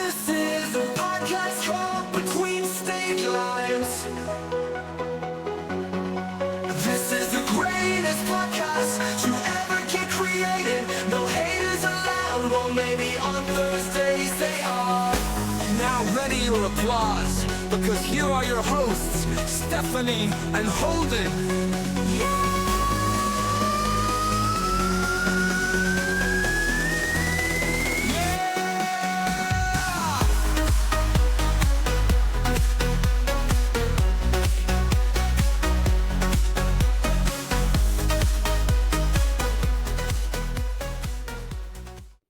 This is a podcast called Between State Lines. This is the greatest podcast to ever get created. No haters allowed, well maybe on Thursdays they are. Now ready your applause, because here are your hosts, Stephanie and Holden.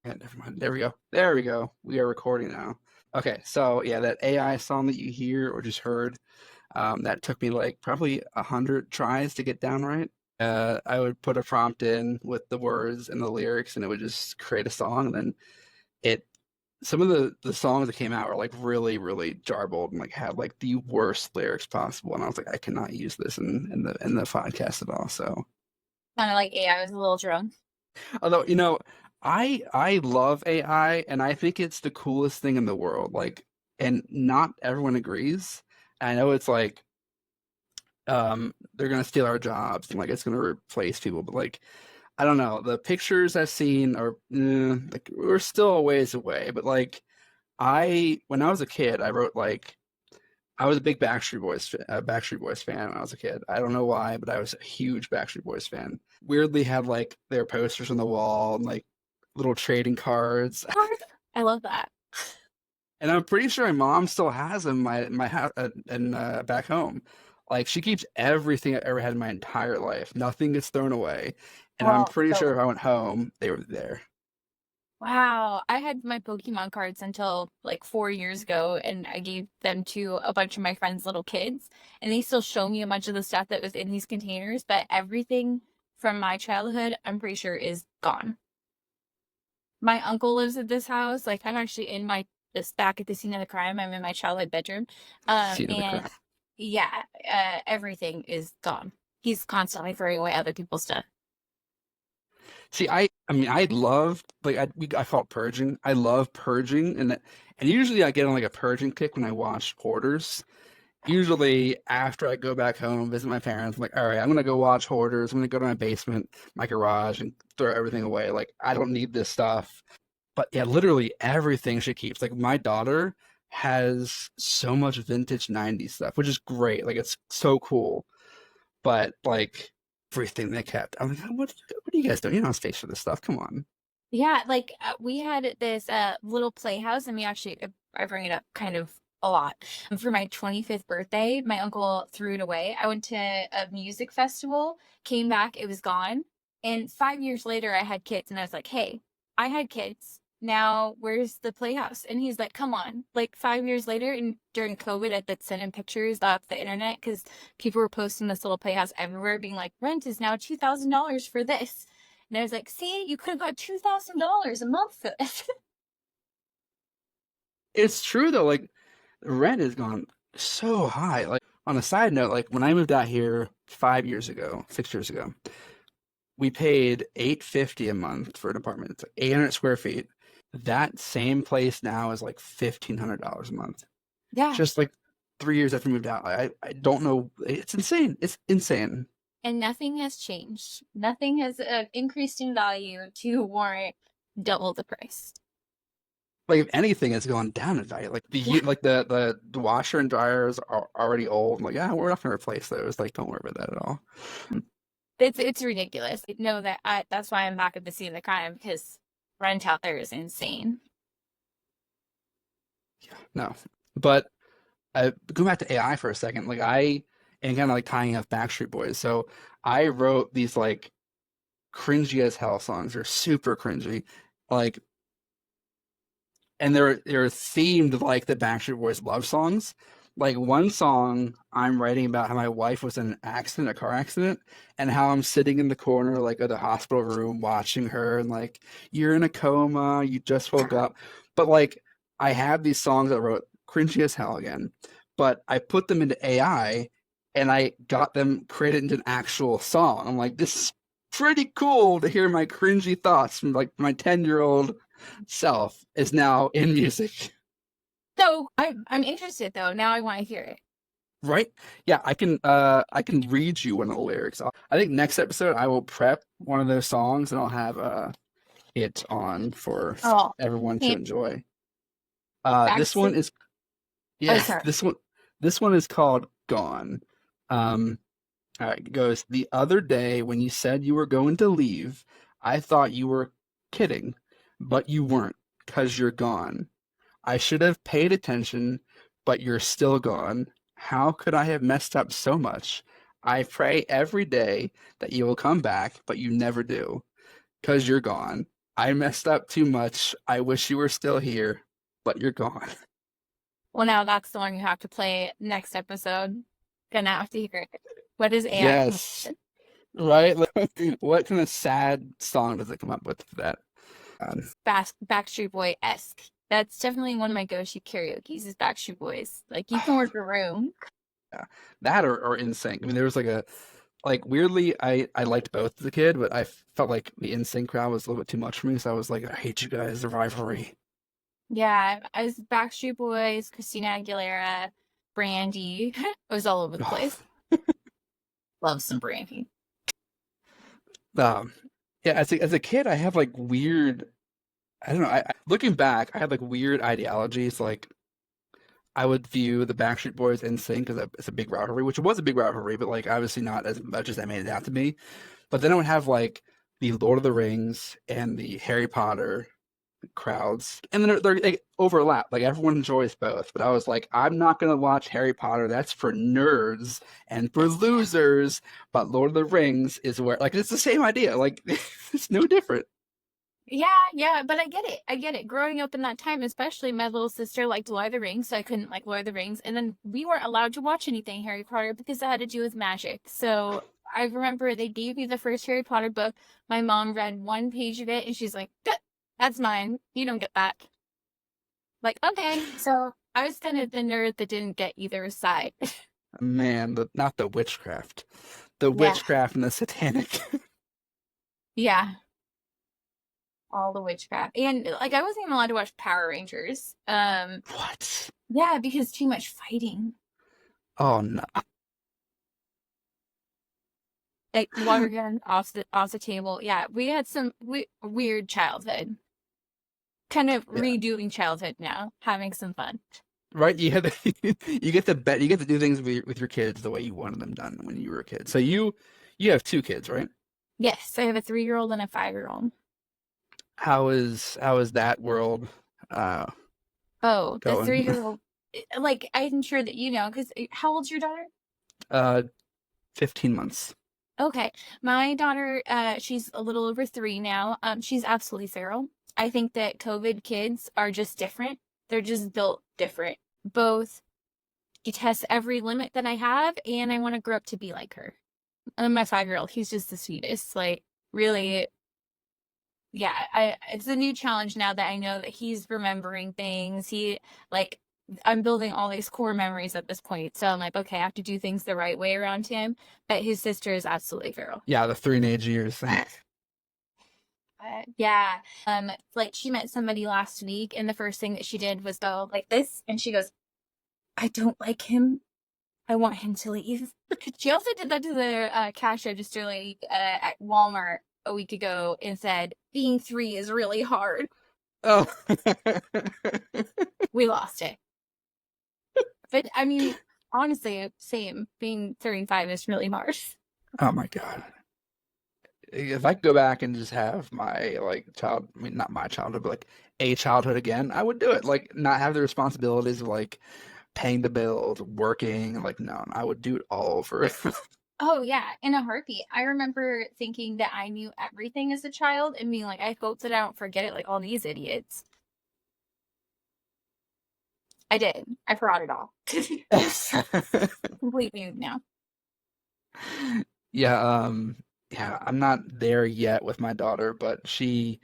Never mind. There we go. There we go. We are recording now. Okay, so yeah, that AI song that you hear or just heard, that took me like probably 100 tries to get down right. I would put a prompt in with the words and the lyrics, and it would just create a song. And then it, some of the songs that came out were like really, really jarbled and like had like the worst lyrics possible. And I was like, I cannot use this in the podcast at all. So Kind of like AI was a little drunk. although, I love AI and I think it's the coolest thing in the world. Like, and not everyone agrees. I know it's like they're gonna steal our jobs and like it's gonna replace people, but like I don't know. The pictures I've seen are like we're still a ways away. But like when I was a kid, I wrote like I was a big Backstreet Boys fan when I was a kid. I don't know why, but I was a huge Backstreet Boys fan. Weirdly had like their posters on the wall and like little trading cards. I love that. And I'm pretty sure my mom still has them in my house and back home. Like she keeps everything I ever had in my entire life. Nothing gets thrown away. And I'm pretty sure if I went home, they were there. Wow. I had my Pokemon cards until like 4 years ago, and I gave them to a bunch of my friends' little kids, and they still show me a bunch of the stuff that was in these containers, but everything from my childhood, I'm pretty sure, is gone. My uncle lives at this house. Like, I'm actually in this back at the scene of the crime. I'm in my childhood bedroom. Scene of the And crime. yeah, everything is gone. He's constantly throwing away other people's stuff. See, I mean, I loved like I call it purging. I love purging, and usually I get on like a purging kick when I watch Hoarders. Usually after I go back home, visit my parents, I'm like, all right, I'm gonna go watch Hoarders. I'm gonna go to my basement, my garage, and throw everything away. Like I don't need this stuff. But yeah, literally everything she keeps. Like my daughter has so much vintage 90s stuff, which is great. Like it's so cool. But like everything they kept, I'm like, what are you guys doing? You don't have space for this stuff. Come on. Yeah, like we had this little playhouse, and I bring it up kind of a lot. And for my 25th birthday, my uncle threw it away. I went to a music festival, came back, it was gone. And 5 years later, I had kids, and I was like, hey, I had kids. Now, where's the playhouse? And he's like, come on. Like 5 years later, and during COVID, I had sent him pictures off the internet because people were posting this little playhouse everywhere, being like, rent is now $2,000 for this. And I was like, see, you could have got $2,000 a month for this. It's true though, like the rent has gone so high. Like on a side note, like when I moved out here 5 years ago, 6 years ago, we paid $850 a month for an apartment. It's like 800 square feet. That same place now is like $1,500 a month. Yeah. Just like 3 years after we moved out. I don't know. It's insane. It's insane. And nothing has changed. Nothing has increased in value to warrant double the price. Like if anything, it's gone down in value. Like the washer and dryers are already old. I'm like, yeah, we're not gonna replace those. Like, don't worry about that at all. It's ridiculous. I know that that's why I'm back at the scene of the crime, because rent out there is insane. Yeah, no. But going back to AI for a second, and kind of like tying up Backstreet Boys. So I wrote these like cringy as hell songs. They're super cringy, like, and they're themed like the Backstreet Boys love songs. Like one song, I'm writing about how my wife was in an accident, a car accident, and how I'm sitting in the corner like of the hospital room watching her, and like you're in a coma, you just woke up. But like I have these songs I wrote cringy as hell again, but I put them into AI and I got them created into an actual song. I'm like, this is pretty cool to hear my cringy thoughts from like my 10-year-old self is now in music. So I'm interested though. Now I want to hear it. Right? Yeah, I can read you one of the lyrics. I think next episode I will prep one of those songs and I'll have it on for Oh, everyone to hey, enjoy. This one Backstreet. is Oh, yeah, sorry. this one is called Gone. Um, all right, it goes, the other day when you said you were going to leave, I thought you were kidding, but you weren't, 'cause you're gone. I should have paid attention, but you're still gone. How could I have messed up so much? I pray every day that you will come back, but you never do, 'cause you're gone. I messed up too much. I wish you were still here, but you're gone. Well, now that's the one you have to play next episode. Gonna have to hear it. What is AI come up Yes, with? right? What kind of sad song does it come up with for that? Backstreet Boy esque. That's definitely one of my go-to karaoke's is Backstreet Boys. Like you can work a room. Yeah, that or NSYNC. I mean, there was like weirdly, I liked both as a kid, but I felt like the NSYNC crowd was a little bit too much for me, so I was like, I hate you guys, the rivalry. Yeah, I was Backstreet Boys, Christina Aguilera, Brandy. I was all over the Oh, place. Love some Brandy. um, yeah, as a kid, I have like weird. I don't know. Looking back, I had like weird ideologies. Like I would view the Backstreet Boys and NSYNC as a big rivalry, which was a big rivalry, but like obviously not as much as I made it out to be. But then I would have like the Lord of the Rings and the Harry Potter crowds, and then they're like overlap. Like everyone enjoys both, but I was like, I'm not gonna watch Harry Potter. That's for nerds and for losers. But Lord of the Rings is where like it's the same idea. Like it's no different. Yeah, but I get it. I get it. Growing up in that time, especially my little sister liked Lord of the Rings, so I couldn't like Lord of the Rings. And then we weren't allowed to watch anything Harry Potter because that had to do with magic. So I remember they gave me the first Harry Potter book. My mom read one page of it and she's like, That's mine. You don't get that." Like, okay. So I was kind of the nerd that didn't get either side. Man, not the witchcraft, the Yeah. witchcraft and the satanic. Yeah. All the witchcraft. And like I wasn't even allowed to watch Power Rangers. What? Yeah, because too much fighting. Oh no. Like water gun off the table. Yeah, we had some weird childhood. Kind of Yeah. redoing childhood now, having some fun. Right? You have you get to bet you get to do things with your kids the way you wanted them done when you were a kid. So you have two kids, right? Yes, I have a 3-year-old and a 5-year-old. How is that world uh Oh, the going? 3-year-old. Like I'm sure that you know, because how old's your daughter? Uh 15 months. Okay, my daughter, she's a little over 3 now. She's absolutely feral. I think that COVID kids are just different. They're just built different. Both detest every limit that I have, and I want to grow up to be like her. And my 5-year-old, he's just the sweetest. Like, really, yeah. It's a new challenge now that I know that he's remembering things. Like, I'm building all these core memories at this point. So I'm like, okay, I have to do things the right way around him. But his sister is absolutely feral. Yeah, the teenage years. Yeah. Like she met somebody last week, and the first thing that she did was go like this, and she goes, "I don't like him. I want him to leave." She also did that to the cash register lady at Walmart a week ago and said, "Being 3 is really hard." Oh. We lost it. But I mean, honestly, same. Being 35 is really hard. Oh my God. If I could go back and just have my like I mean not my childhood, but like a childhood again, I would do it. Like not have the responsibilities of like paying the bills, working, like no, I would do it all over. Oh yeah, in a heartbeat. I remember thinking that I knew everything as a child and being like, I hope that I don't forget it like all these idiots. I did. I forgot it all. Completely new now. Yeah, yeah, I'm not there yet with my daughter, but she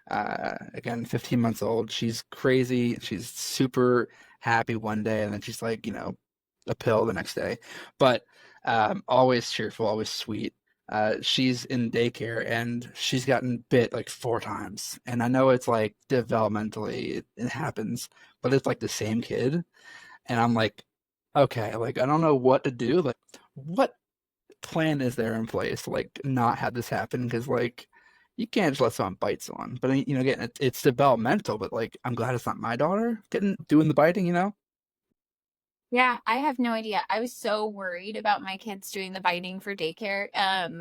again, 15 months old, she's crazy, she's super happy one day and then she's like, a pill the next day. But always cheerful, always sweet. She's in daycare and she's gotten bit like 4 times. And I know it's like developmentally it happens, but it's like the same kid. And I'm like, okay, like I don't know what to do. Like, what plan is there in place to like not have this happen? Because like you can't just let someone bite someone. But you know, again, it's developmental. But like, I'm glad it's not my daughter getting doing the biting. You know? Yeah, I have no idea. I was so worried about my kids doing the biting for daycare.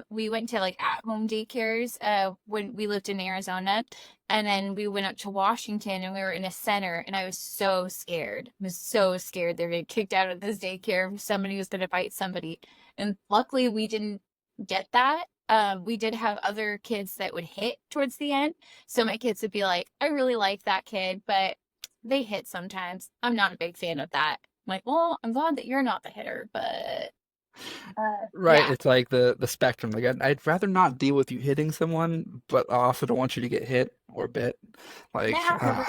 We went to like at-home daycares when we lived in Arizona, and then we went up to Washington and we were in a center, and I was so scared. I was so scared they were getting kicked out of this daycare if somebody was going to bite somebody. And luckily we didn't get that. We did have other kids that would hit towards the end. So my kids would be like, I really like that kid, but they hit sometimes. I'm not a big fan of that. I'm like, well, I'm glad that you're not the hitter, but Right. yeah, It's like the spectrum. Like I'd rather not deal with you hitting someone, but I also don't want you to get hit or bit. Like, yeah,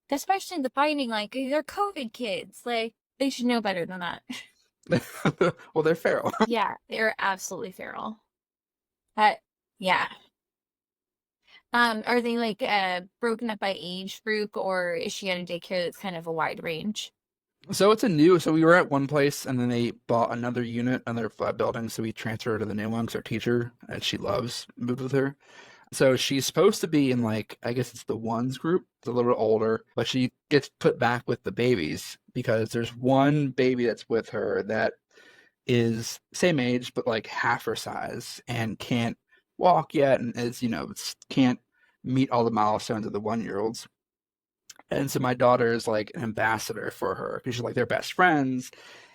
especially the biting, like they're COVID kids, like they should know better than that. well, they're feral. Yeah, they're absolutely feral. But yeah. Are they like broken up by age group, or is she at a daycare that's kind of a wide range? So so we were at one place and then they bought another unit, another flat building. So we transferred her to the new one because our teacher, and she loves, moved with her. So she's supposed to be in like, I guess it's the ones group, it's a little bit older, but she gets put back with the babies because there's one baby that's with her that is same age, but like half her size and can't walk yet and is, can't meet all the milestones of the 1 year olds. And so my daughter is like an ambassador for her because she's like their best friends.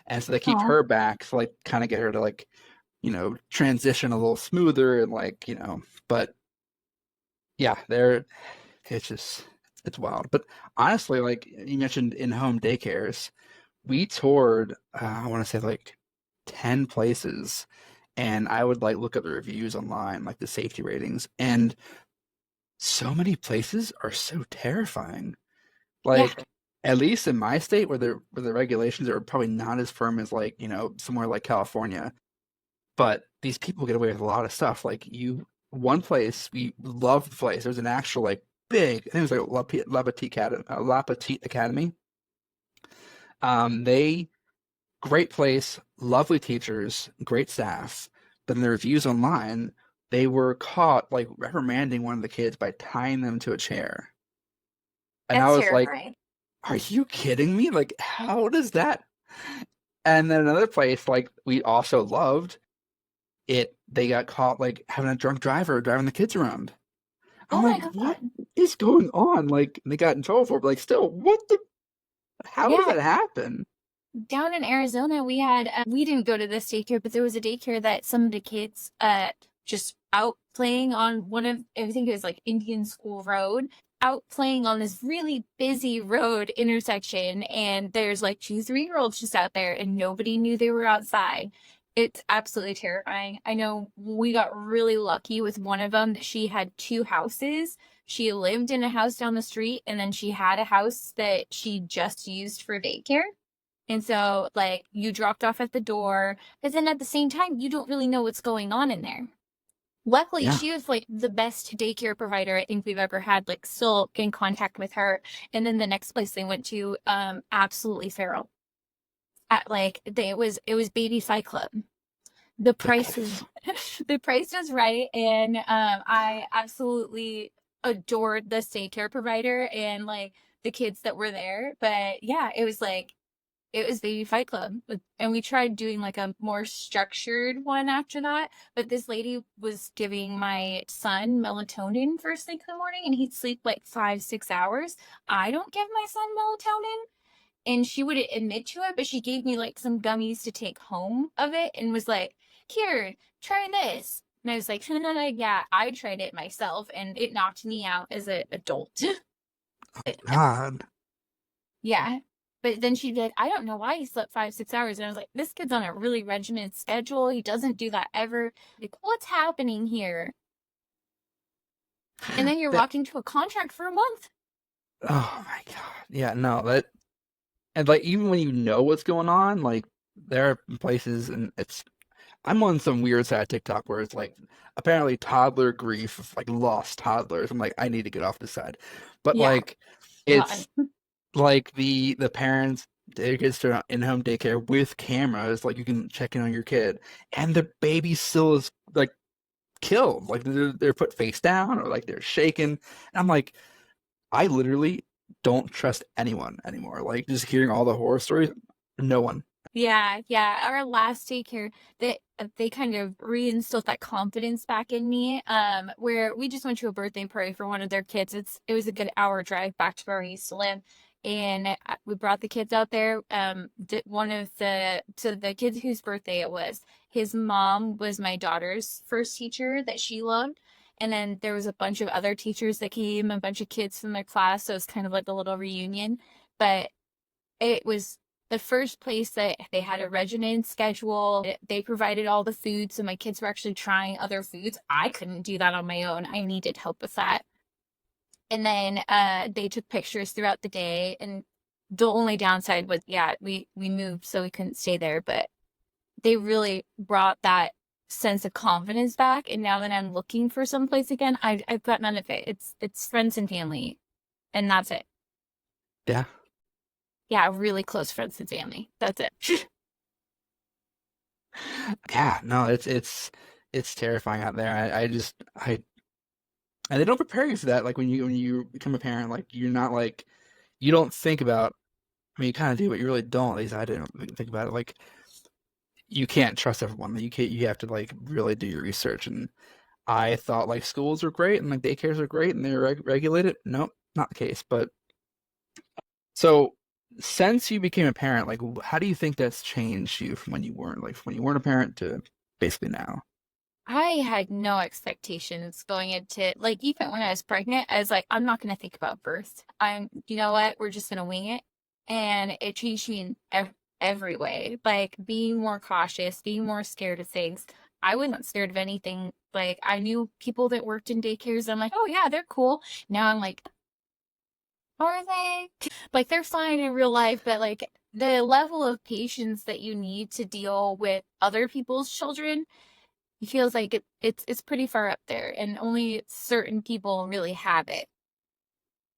And so they keep Oh, her back to like kind of get her to like, transition a little smoother and like, but yeah, it's just, it's wild. But honestly, like you mentioned in-home daycares, we toured, I want to say like 10 places and I would like look at the reviews online, like the safety ratings, and so many places are so terrifying. yeah. Like, at least in my state where the regulations are probably not as firm as like, somewhere like California, but these people get away with a lot of stuff. Like one place, we loved the place. There's an actual like big, I think it was like La Petite Academy, La Petite Academy. They great place, lovely teachers, great staff, but in the reviews online, they were caught like reprimanding one of the kids by tying them to a chair. And I That's was like, terrifying. are you kidding me? Like, how does that? And then another place, like, we also loved it, they got caught, like, having a drunk driver driving the kids around. I'm Oh my like, what God. is going on? Like, they got in trouble for it, but, like, still, how does Yeah, that happen? down in Arizona, we didn't go to this daycare, but there was a daycare that some of the kids just out playing on one of, I think it was like Indian School Road, out playing on this really busy road intersection, and there's like 2 3-year-olds just out there, and nobody knew they were outside. It's absolutely terrifying. I know we got really lucky with one of them that she had two houses. She lived in a house down the street, and then she had a house that she just used for daycare. And so, like, you dropped off at the door, but then at the same time, you don't really know what's going on in there. Luckily, Yeah. she was like the best daycare provider I think we've ever had, like, still in contact with her. And then the next place they went to, absolutely feral. At like it was Baby Fight Club. The price was the price was right, and I absolutely adored the daycare provider and like the kids that were there. But yeah, it was Baby Fight Club. And we tried doing like a more structured one after that. But this lady was giving my son melatonin first thing in the morning, and he'd sleep like 5 6 hours. I don't give my son melatonin. And she wouldn't admit to it, but she gave me like some gummies to take home of it and was like, here, try this. And I was like, yeah, I tried it myself and it knocked me out as an adult. God. Yeah. But then she'd be like, I don't know why he slept 5 6 hours. And I was like, this kid's on a really regimented schedule. He doesn't do that ever. Like, what's happening here? And then you're That, walking to a contract for a month. oh my God. Yeah, no, and like, even when you know what's going on, like, there are places, and I'm on some weird side of TikTok where it's like, apparently toddler grief of like lost toddlers. I'm like, I need to get off this side. But Yeah. like, it's God. like the parents, their kids to in-home daycare with cameras, like you can check in on your kid, and the baby still is like killed, like they're put face down or like they're shaken. And I'm like, I literally don't trust anyone anymore. Like just hearing all the horror stories, no one. Yeah, yeah. Our last daycare, they kind of reinstilled that confidence back in me. Where we just went to a birthday party for one of their kids. It was a good hour drive back to where we used to live, and we brought the kids out there. One of the kids whose birthday it was, his mom was my daughter's first teacher that she loved. And then there was a bunch of other teachers that came, a bunch of kids from their class. So it was kind of like a little reunion. But it was the first place that they had a regimented schedule. They provided all the food, so my kids were actually trying other foods. I couldn't do that on my own. I needed help with that. And then they took pictures throughout the day. And the only downside was, yeah, we moved, so we couldn't stay there. But they really brought that sense of confidence back. And now that I'm looking for someplace again, I've got none of it. It's friends and family, and that's it. Yeah. Yeah, really close friends and family. That's it. Yeah, no, it's terrifying out there. I just I and they don't prepare you for that. Like when you become a parent, like you're not like you don't think about. I mean, you kind of do, but you really don't. At least I didn't think about it. Like you can't trust everyone. You can't. You have to like really do your research. And I thought like schools are great and like daycares are great and they're regulated. Nope, not the case. But so since you became a parent, like how do you think that's changed you from when you weren't a parent to basically now? I had no expectations going into, like, even when I was pregnant, I was like, I'm not going to think about birth. You know what? We're just going to wing it. And it changed me in every way. Like, being more cautious, being more scared of things. I wasn't scared of anything. Like, I knew people that worked in daycares. I'm like, oh, yeah, they're cool. Now I'm like, are they? Like, they're fine in real life, but like, the level of patience that you need to deal with other people's children, it feels like it's pretty far up there, and only certain people really have it.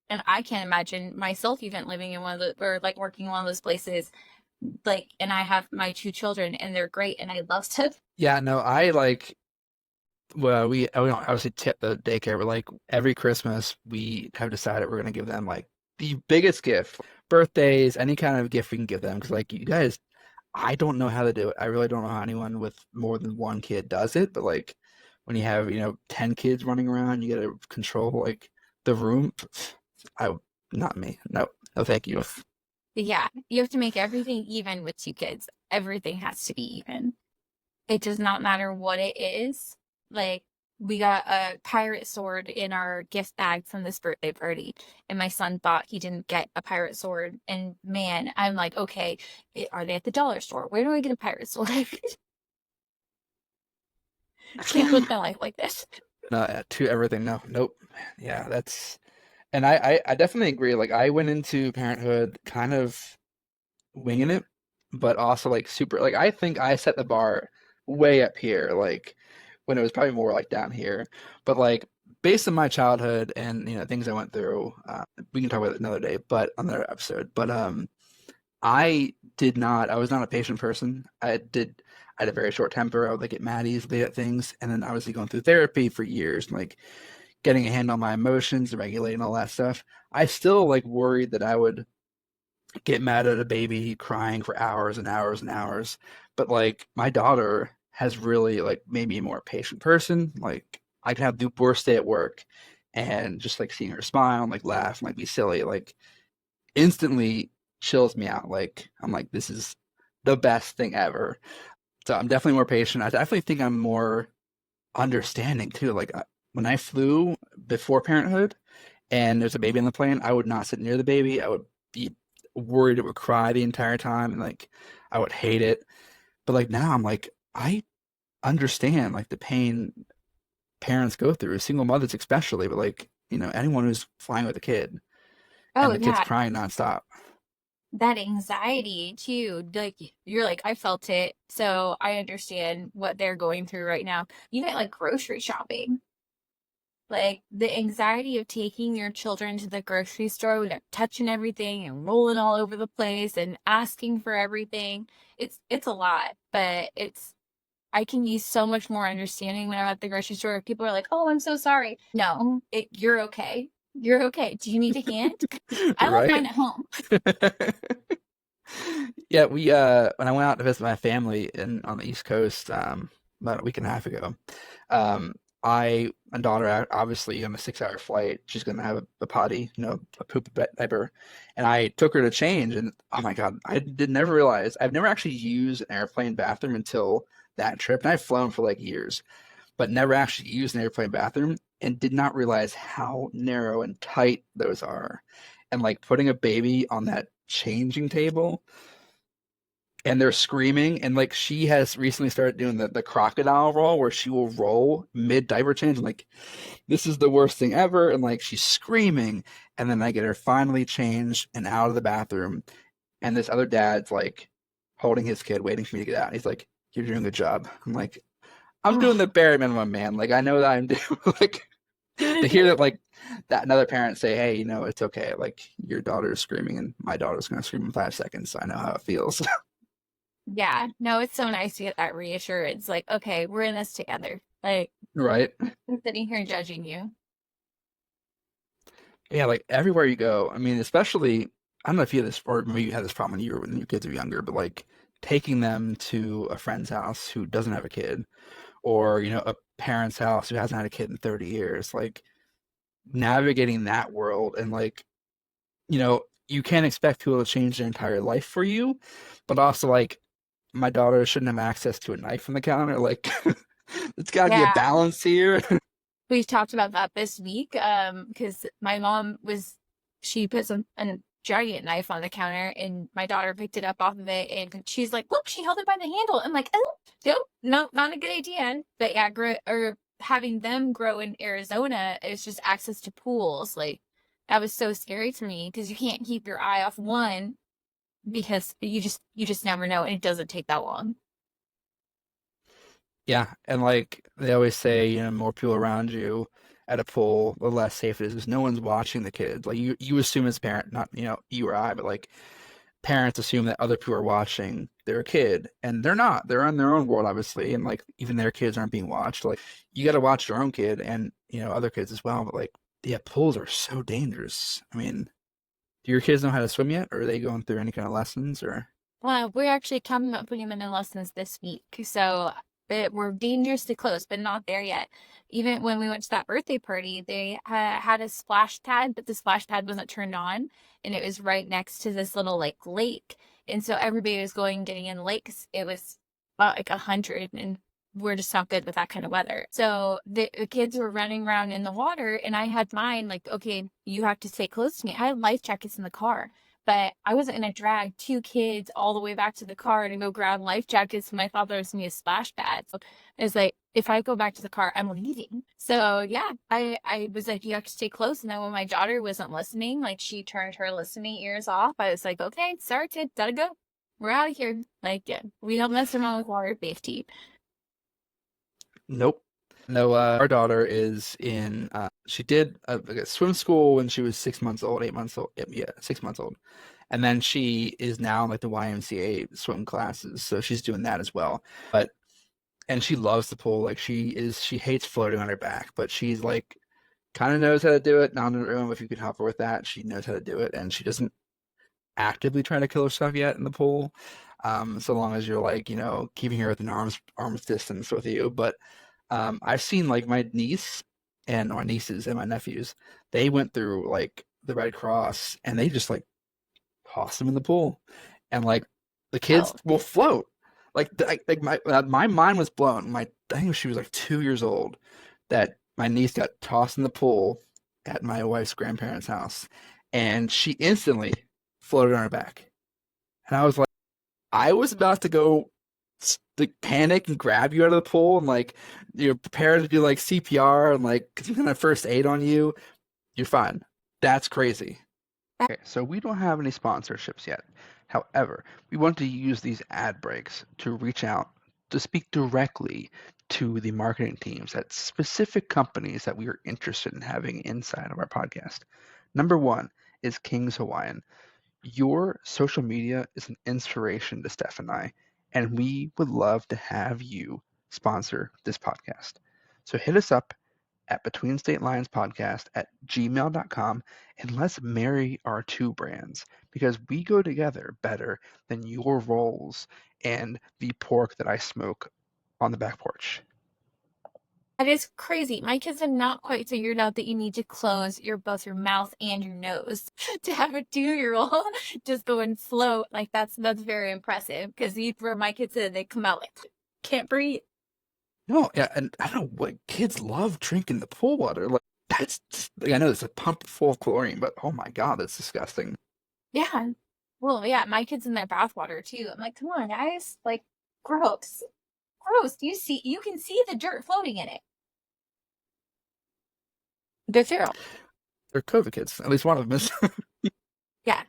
And I can't imagine myself even living in one of the, or like working in one of those places. Like, and I have my two children, and they're great, and I love them. Yeah, no, I like. Well, we don't obviously tip the daycare, but like every Christmas, we have decided we're gonna give them like the biggest gift, birthdays, any kind of gift we can give them. Because like you guys, I don't know how to do it. I really don't know how anyone with more than one kid does it. But like when you have 10 kids running around, you gotta control like the room. I not me. No, no, thank you. But yeah, you have to make everything even with two kids. Everything has to be even. It does not matter what it is. Like, we got a pirate sword in our gift bag from this birthday party, and my son thought he didn't get a pirate sword. And man, I'm like, okay, are they at the dollar store? Where do I get a pirate sword? Can't live my life like this. No, to everything. No, nope. Yeah, that's. And I definitely agree. Like I went into parenthood kind of winging it, but also like super like I think I set the bar way up here, like when it was probably more like down here. But like based on my childhood and things I went through, we can talk about it another day, but another episode. But I was not a patient person. I had a very short temper. I would like get mad easily at things, and then obviously going through therapy for years, like getting a handle on my emotions, regulating all that stuff. I still like worried that I would get mad at a baby crying for hours and hours and hours. But like my daughter has really like made me a more patient person. Like I can have the worst day at work and just like seeing her smile and like laugh and like be silly, like instantly chills me out. Like I'm like, this is the best thing ever. So I'm definitely more patient. I definitely think I'm more understanding too. Like when I flew before parenthood and there's a baby on the plane, I would not sit near the baby. I would be worried it would cry the entire time and like I would hate it. But like now I'm like, I understand like the pain parents go through, single mothers especially, but like, anyone who's flying with a kid and Oh, the kid's yeah. crying nonstop. That anxiety too. Like, you're like, I felt it, so I understand what they're going through right now. You get like grocery shopping. Like the anxiety of taking your children to the grocery store when they're touching everything and rolling all over the place and asking for everything. It's a lot, but I can use so much more understanding when I'm at the grocery store. People are like, "Oh, I'm so sorry." No, you're okay. You're okay. Do you need a hand? I left Right? mine at home. Yeah, we when I went out to visit my family in on the East Coast about a week and a half ago, um my daughter obviously on a 6 hour flight, she's gonna have a potty, a poop diaper, and I took her to change, and oh my God, I did never realize I've never actually used an airplane bathroom until that trip, and I've flown for like years, but never actually used an airplane bathroom and did not realize how narrow and tight those are. And like putting a baby on that changing table and they're screaming, and like she has recently started doing the crocodile roll where she will roll mid diaper change, and like this is the worst thing ever, and like she's screaming, and then I get her finally changed and out of the bathroom, and this other dad's like holding his kid waiting for me to get out, and he's like, "You're doing a good job." I'm like, I'm doing Oh, the bare minimum, man. Like I know that I'm doing like to hear that like that another parent say, "Hey, it's okay. Like your daughter is screaming, and my daughter's gonna scream in 5 seconds. So I know how it feels." yeah. No, it's so nice to get that reassurance. Like, okay, we're in this together. Like, Right? I'm sitting here judging you. Yeah, like everywhere you go. I mean, especially I don't know if you had this, or maybe you had this problem when your kids were younger, but like taking them to a friend's house who doesn't have a kid, or a parent's house who hasn't had a kid in 30 years, like navigating that world, and like you can't expect people to change their entire life for you, but also like my daughter shouldn't have access to a knife on the counter. Like it's got to be a Yeah. balance here. We talked about that this week, because my mom she put a giant knife on the counter and my daughter picked it up off of it and she's like, look, she held it by the handle. I'm like, oh, nope, no, not a good idea. But yeah, having them grow in Arizona is just access to pools. Like that was so scary to me because you can't keep your eye off one because you just never know, and it doesn't take that long. Yeah, and like they always say, more people around you at a pool, the less safe it is because no one's watching the kids. Like you assume as a parent, not you or I, but like parents assume that other people are watching their kid, and they're not. They're in their own world, obviously, and like even their kids aren't being watched. Like you got to watch your own kid and other kids as well. But like, yeah, pools are so dangerous. I mean, do your kids know how to swim yet, or are they going through any kind of lessons, or? Well, we're actually coming up putting them in lessons this week. So we're dangerously close, but not there yet. Even when we went to that birthday party, they had a splash pad, but the splash pad wasn't turned on. And it was right next to this little like lake. And so everybody was getting in the lake 'cause it was about like 100, and we're just not good with that kind of weather. So the kids were running around in the water, and I had mine like, okay, you have to stay close to me. I had life jackets in the car, but I wasn't gonna drag two kids all the way back to the car to go grab life jackets when I thought there was gonna be a splash pad. So it's like, if I go back to the car, I'm leaving. So yeah, I was like, you have to stay close. And then when my daughter wasn't listening, like she turned her listening ears off, I was like, okay, sorry, kid, gotta go. We're out of here. Like, yeah, we don't mess around with water safety. Nope. No, our daughter is in. She did like a swim school when she was 6 months old, 8 months old. Yeah, 6 months old, and then she is now in like the YMCA swim classes, so she's doing that as well. But and she loves the pool. Like she hates floating on her back, but she's like kind of knows how to do it. Not in the room. If you could help her with that, she knows how to do it, and she doesn't actively try to kill herself yet in the pool. So long as you're like keeping her within arm's distance with you, but. I've seen like my niece and my nieces and my nephews, they went through like the Red Cross and they just like toss them in the pool, and like the kids Oh, will float. Like my mind was blown. I think she was like 2 years old that my niece got tossed in the pool at my wife's grandparents' house, and she instantly floated on her back, and I was like. I was about to go like panic and grab you out of the pool and like you're prepared to do like CPR and like some kind of first aid on you. You're fine. That's crazy. Okay, so we don't have any sponsorships yet. However, we want to use these ad breaks to reach out to speak directly to the marketing teams at specific companies that we are interested in having inside of our podcast. Number one is King's Hawaiian. Your social media is an inspiration to Steph and I, and we would love to have you sponsor this podcast. So hit us up at Between State Lines Podcast at gmail.com and let's marry our two brands because we go together better than your rolls and the pork that I smoke on the back porch. That is crazy. My kids have not quite figured out that you need to close both your mouth and your nose to have a 2-year-old just go and float. Like that's very impressive because for my kids, they come out like can't breathe. No, yeah, and I don't know what kids love drinking the pool water. Like that's just, like, I know it's a pump full of chlorine, but oh my God, that's disgusting. Yeah. Well, yeah, my kids in their bathwater too. I'm like, come on, guys. Like, gross. Gross. You can see the dirt floating in it. They're feral. They're COVID kids. At least one of them is. Yeah.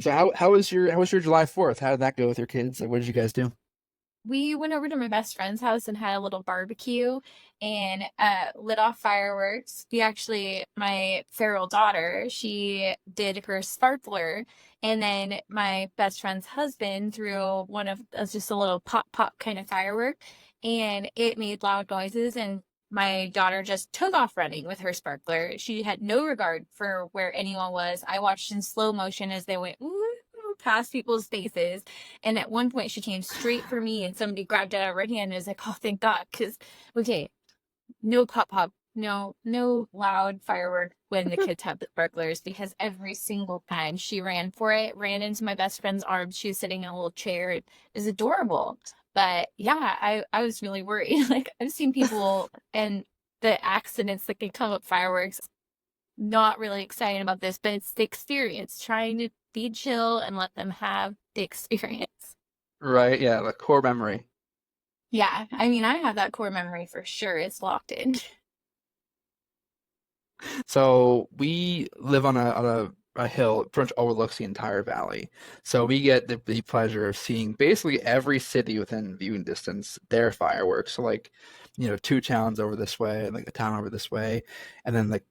So how was your July 4th? How did that go with your kids? Like, what did you guys do? We went over to my best friend's house and had a little barbecue and lit off fireworks. My feral daughter, she did her sparkler, and then my best friend's husband threw one of just a little pop kind of firework, and it made loud noises. And my daughter just took off running with her sparkler. She had no regard for where anyone was. I watched in slow motion as they went ooh past people's faces. And at one point she came straight for me and somebody grabbed it out of her hand and was like, oh, thank God. Because, okay, no pop, no loud firework when the kids have the sparklers because every single time she ran for it, ran into my best friend's arms. She was sitting in a little chair. It was adorable. But yeah, I was really worried. Like I've seen people and the accidents that can come up fireworks. Not really excited about this, but it's the experience. Trying to be chill and let them have the experience. Right, yeah, the core memory. Yeah, I mean, I have that core memory for sure. It's locked in. So we live on a hill pretty much overlooks the entire valley. So we get the pleasure of seeing basically every city within viewing distance their fireworks. So like, two towns over this way, like a town over this way, and then like,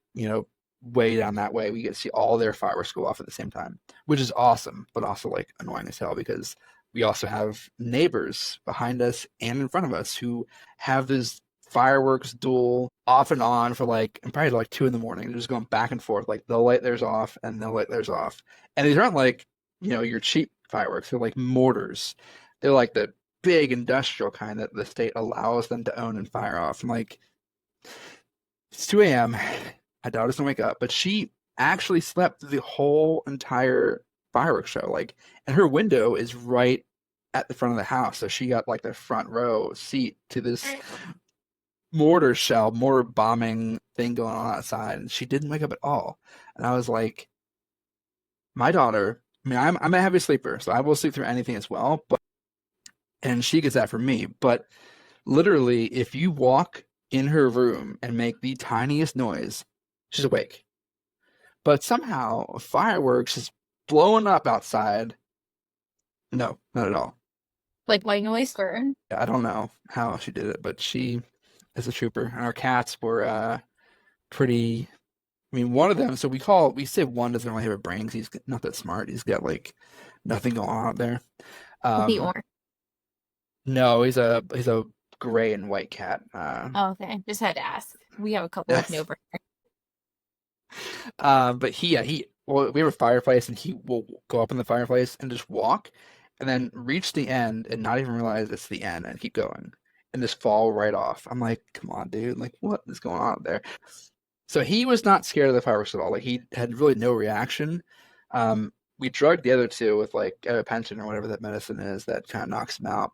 way down that way, we get to see all their fireworks go off at the same time, which is awesome, but also like annoying as hell because we also have neighbors behind us and in front of us who have this fireworks duel off and on for like probably like 2 a.m. They're just going back and forth. Like they'll light theirs off and they'll light theirs off. And these aren't like, your cheap fireworks. They're like mortars. They're like the big industrial kind that the state allows them to own and fire off. And like it's 2 a.m. My daughter doesn't wake up, but she actually slept through the whole entire fireworks show. Like, and her window is right at the front of the house, so she got like the front row seat to this mortar bombing thing going on outside, and she didn't wake up at all. And I was like, my daughter. I mean, I'm a heavy sleeper, so I will sleep through anything as well. And she gets that from me. But literally, if you walk in her room and make the tiniest noise, she's awake. But somehow fireworks is blowing up outside. No, not at all. Like white noise for I don't know how she did it, but she is a trooper. And our cats were pretty. I mean, one of them. So we say one doesn't really have a brain because he's not that smart. He's got like nothing going on out there. the orange. No, he's a gray and white cat. Oh, okay. Just had to ask. We have a couple Yes. of over. But well, we have a fireplace, and he will go up in the fireplace and just walk, and then reach the end and not even realize it's the end and keep going and just fall right off. I'm like, come on, dude! Like, what is going on out there? So he was not scared of the fireworks at all. Like he had really no reaction. We drugged the other two with like gabapentin or whatever that medicine is that kind of knocks them out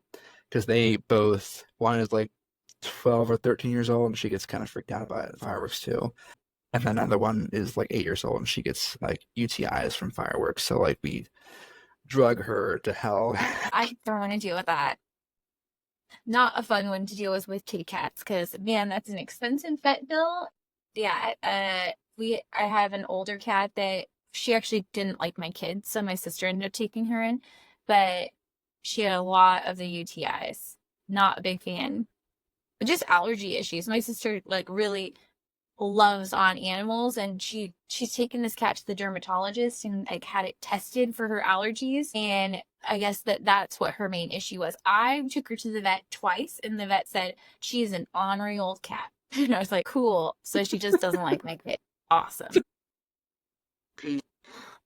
because they both one is like 12 or 13 years old and she gets kind of freaked out by fireworks too. And then another one is like 8 years old and she gets like UTIs from fireworks. So like we drug her to hell. I don't want to deal with that. Not a fun one to deal with kitty cats because man, that's an expensive vet bill. Yeah, I have an older cat that she actually didn't like my kids, so my sister ended up taking her in, but she had a lot of the UTIs. Not a big fan. But just allergy issues. My sister like really loves on animals, and she's taken this cat to the dermatologist and like had it tested for her allergies, and I guess that's what her main issue was. I took her to the vet twice, and the vet said she is an ornery old cat. And I was like, cool, so she just doesn't like my kid. Awesome.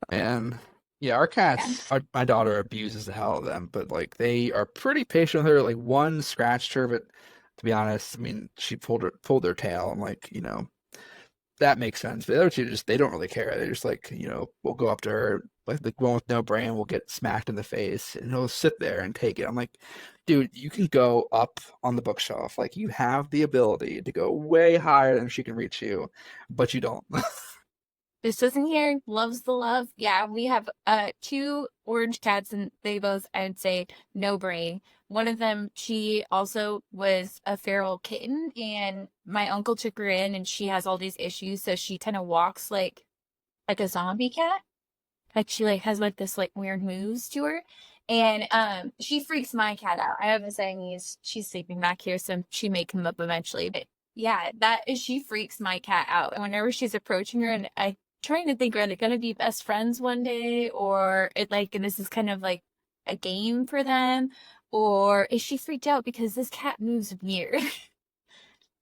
And yeah, our cats, my daughter abuses the hell out of them, but like they are pretty patient with her. Like one scratched her, but to be honest, I mean, she pulled their tail, and like, you know, that makes sense. But the other two just they don't really care. They're just like, you know, we'll go up to her, like the one with no brain will get smacked in the face, and he'll sit there and take it. I'm like, dude, you can go up on the bookshelf. Like you have the ability to go way higher than she can reach you, but you don't. This doesn't here, loves the love. Yeah, we have 2 orange cats, and they both, I'd say, no brain. One of them, she also was a feral kitten, and my uncle took her in, and she has all these issues, so she kind of walks like a zombie cat. Like she like has like this like weird moves to her. And she freaks my cat out. I have a Siamese. She's sleeping back here, so she may come up eventually. But yeah, she freaks my cat out. And whenever she's approaching her, and I trying to think, are they gonna be best friends one day, or it like, and this is kind of like a game for them, or is she freaked out because this cat moves weird?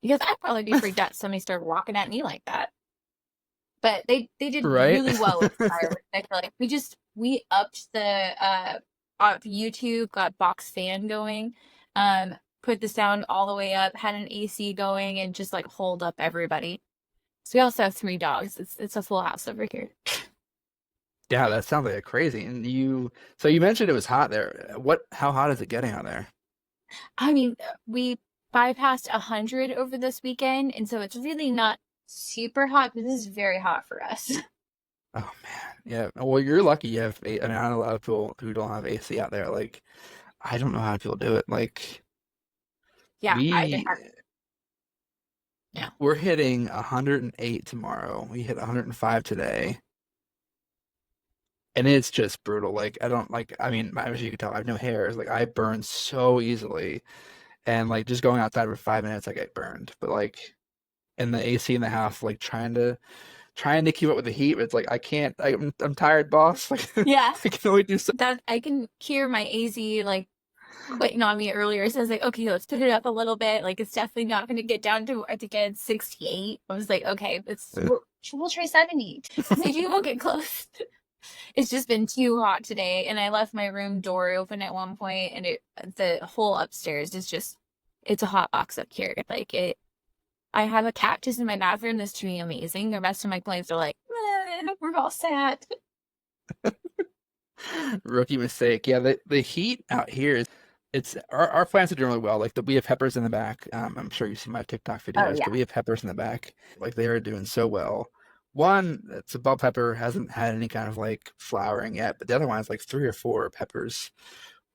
Because I'd probably be freaked out if somebody started walking at me like that. But they did Right? really well with fireworks. I feel like we upped the YouTube, got box fan going, put the sound all the way up, had an AC going, and just like hold up everybody. So we also have 3 dogs. It's a full house over here. Yeah, that sounds like crazy. And so you mentioned it was hot there. How hot is it getting out there? I mean, we bypassed 100 over this weekend, and so it's really not super hot, but this is very hot for us. Oh man, yeah. Well, you're lucky you have. I mean, I know a lot of people who don't have AC out there. Like, I don't know how people do it. Like, Yeah, we yeah. we're hitting 108 tomorrow. We hit 105 today, and it's just brutal. Like, I don't like. I mean, as you can tell, I have no hairs. Like, I burn so easily, and like just going outside for 5 minutes, I get burned. But like, in the AC in the house, like trying to keep up with the heat. But it's like I can't. I'm tired, boss. Like, Yeah. I can only do so. That I can hear my AZ like quitting on me earlier. So I was like, okay, let's put it up a little bit. Like it's definitely not going to get down to, I think it's 68. I was like, okay, we'll try 70. Maybe we'll get close. It's just been too hot today, and I left my room door open at one point, and the whole upstairs is just, it's a hot box up here. Like I have a cactus in my bathroom that's doing amazing. The rest of my plants are like, we're all sad. Rookie mistake. Yeah, the heat out here is our plants are doing really well. Like we have peppers in the back. I'm sure you see my TikTok videos, yeah. but we have peppers in the back. Like they are doing so well. One, it's a bell pepper, hasn't had any kind of like flowering yet, but the other one is like 3 or 4 peppers,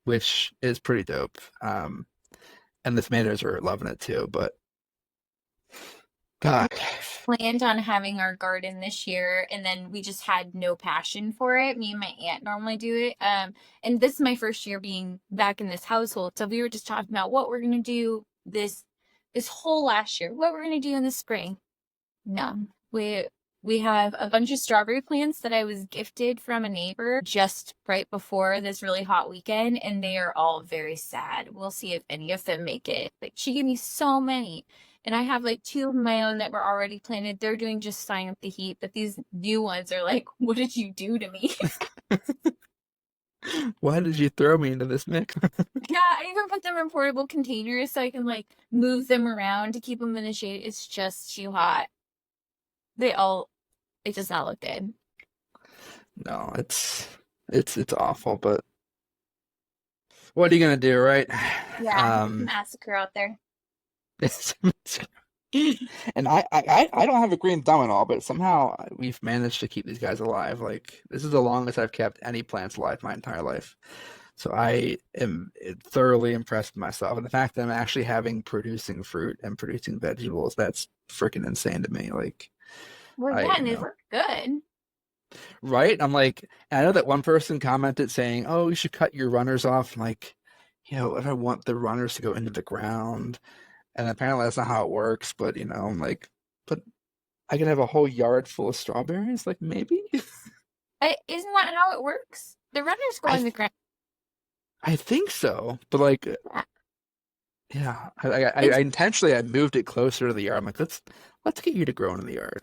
which is pretty dope. And the tomatoes are loving it too, but God. Planned on having our garden this year, and then we just had no passion for it. Me and my aunt normally do it. And this is my first year being back in this household. So we were just talking about what we're gonna do this whole last year, what we're gonna do in the spring. No. We have a bunch of strawberry plants that I was gifted from a neighbor just right before this really hot weekend, and they are all very sad. We'll see if any of them make it. Like she gave me so many. And I have like 2 of my own that were already planted. They're doing just fine with the heat, but these new ones are like, what did you do to me? Why did you throw me into this mix? Yeah, I even put them in portable containers so I can like move them around to keep them in the shade. It's just too hot. It does not look good. No, it's awful, but what are you gonna do, right? Yeah, massacre out there. And I don't have a green thumb at all, but somehow we've managed to keep these guys alive. Like this is the longest I've kept any plants alive my entire life. So I am thoroughly impressed with myself. And the fact that I'm actually producing fruit and producing vegetables, that's freaking insane to me. Like, well, yeah, and they look good. Right? I'm like, I know that one person commented saying, oh, you should cut your runners off. I'm like, if I want the runners to go into the ground, and apparently that's not how it works, but I'm like, but I could have a whole yard full of strawberries, like maybe. Isn't that how it works? The runners go I in the ground. I think so, but like, Yeah. yeah, I It's intentionally I moved it closer to the yard. I'm like, let's get you to grow in the yard.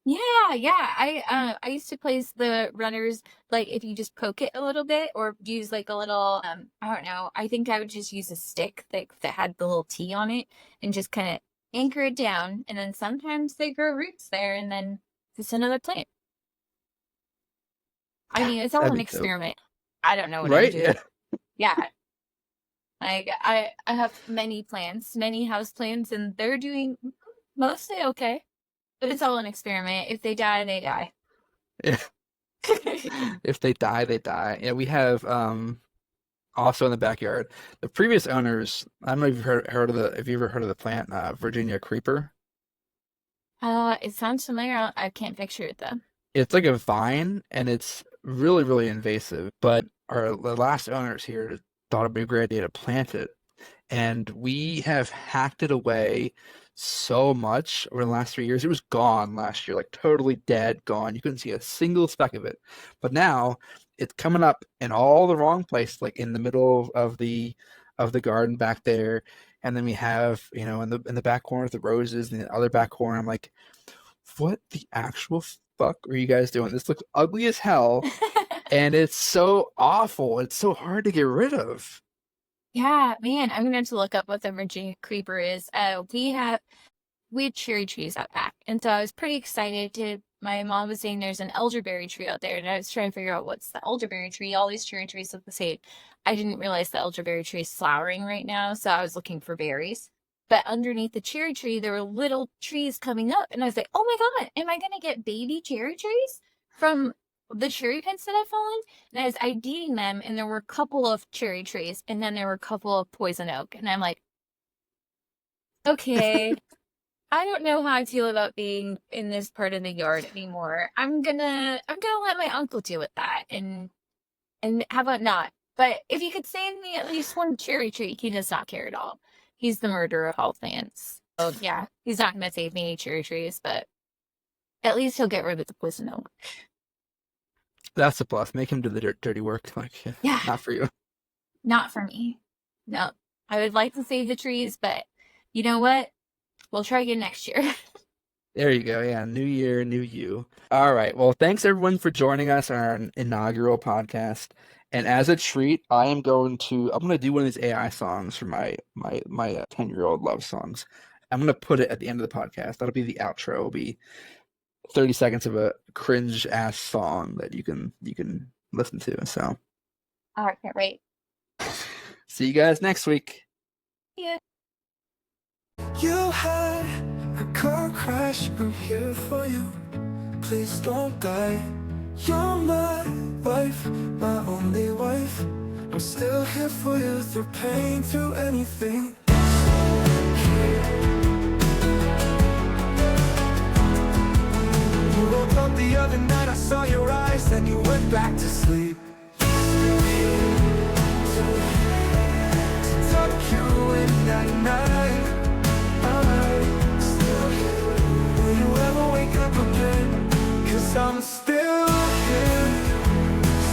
yeah. I used to place the runners like if you just poke it a little bit or use like a little I don't know. I think I would just use a stick that had the little T on it and just kind of anchor it down, and then sometimes they grow roots there, and then it's another plant. I mean, it's all That'd an be dope, experiment. I don't know what I'm right? doing. Yeah. Yeah. Like I have many plants, many house plants, and they're doing mostly okay. But it's all an experiment. If they die, they die. Yeah. If they die, they die. Yeah, we have also in the backyard. The previous owners, I don't know if you've heard of the, if you ever heard of the plant Virginia creeper. It sounds familiar. I can't picture it though. It's like a vine, and it's really, really invasive. But the last owners here thought it'd be a great idea to plant it, and we have hacked it away so much over the last 3 years. It was gone last year, like totally dead, gone. You couldn't see a single speck of it. But now it's coming up in all the wrong places, like in the middle of the garden back there. And then we have, in the back corner the roses, and the other back corner. I'm like, what the actual fuck are you guys doing? This looks ugly as hell, and it's so awful. It's so hard to get rid of. Yeah, man, I'm gonna have to look up what the Virginia creeper is. We had cherry trees out back, and so I was pretty excited to. My mom was saying there's an elderberry tree out there, and I was trying to figure out what's the elderberry tree. All these cherry trees look the same. I didn't realize the elderberry tree is flowering right now, so I was looking for berries. But underneath the cherry tree, there were little trees coming up, and I was like, "Oh my God, am I gonna get baby cherry trees from the cherry pits that I've fallen?" And I was IDing them, and there were a couple of cherry trees, and then there were a couple of poison oak, and I'm like, okay. I don't know how I feel about being in this part of the yard anymore. I'm gonna let my uncle deal with that, and how about not? But if you could save me at least one cherry tree, he does not care at all. He's the murderer of all plants. So yeah, he's not gonna save me any cherry trees, but at least he'll get rid of the poison oak. That's a plus. Make him do the dirty work. Like, Yeah, not for you. not for me. No, I would like to save the trees, but you know what? We'll try again next year. There you go. Yeah, new year, new you. All right. Well, thanks everyone for joining us on our inaugural podcast. And as a treat, I'm going to do one of these AI songs for my 10-year-old love songs. I'm gonna put it at the end of the podcast. That'll be the outro. It'll be 30 seconds of a cringe ass song that you can listen to. So, All right, can't wait. see you guys next week. Yeah. You had a car crash, I'm here for you. Please don't die. You're my wife, my only wife. I'm still here for you through pain, through anything. You woke up the other night, I saw your eyes, then you went back to sleep. To tuck you in at night. Will you ever wake up again? 'Cause I'm still here,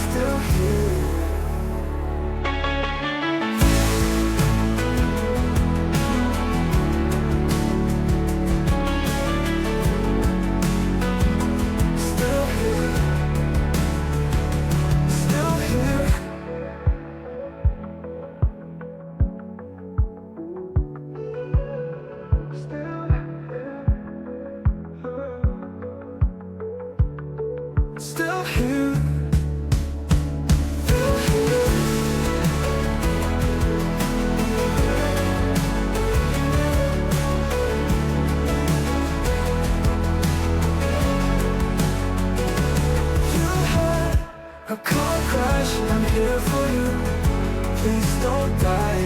still here. Still here, still here. Still here, still here. You had a car crash, I'm here for you. Please don't die.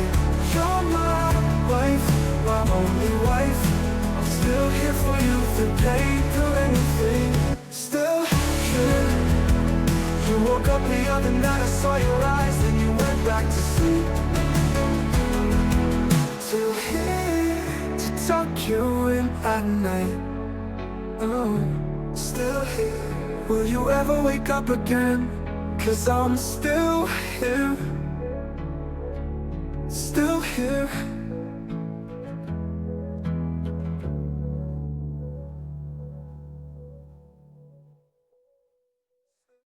You're my wife, my only wife. I'm still here for you, through pain, through anything. Still here. You woke up the other night, I saw your eyes, then you went back to sleep. at night. Oh, still here. Will you ever wake up again? 'Cause I'm still here. Still here.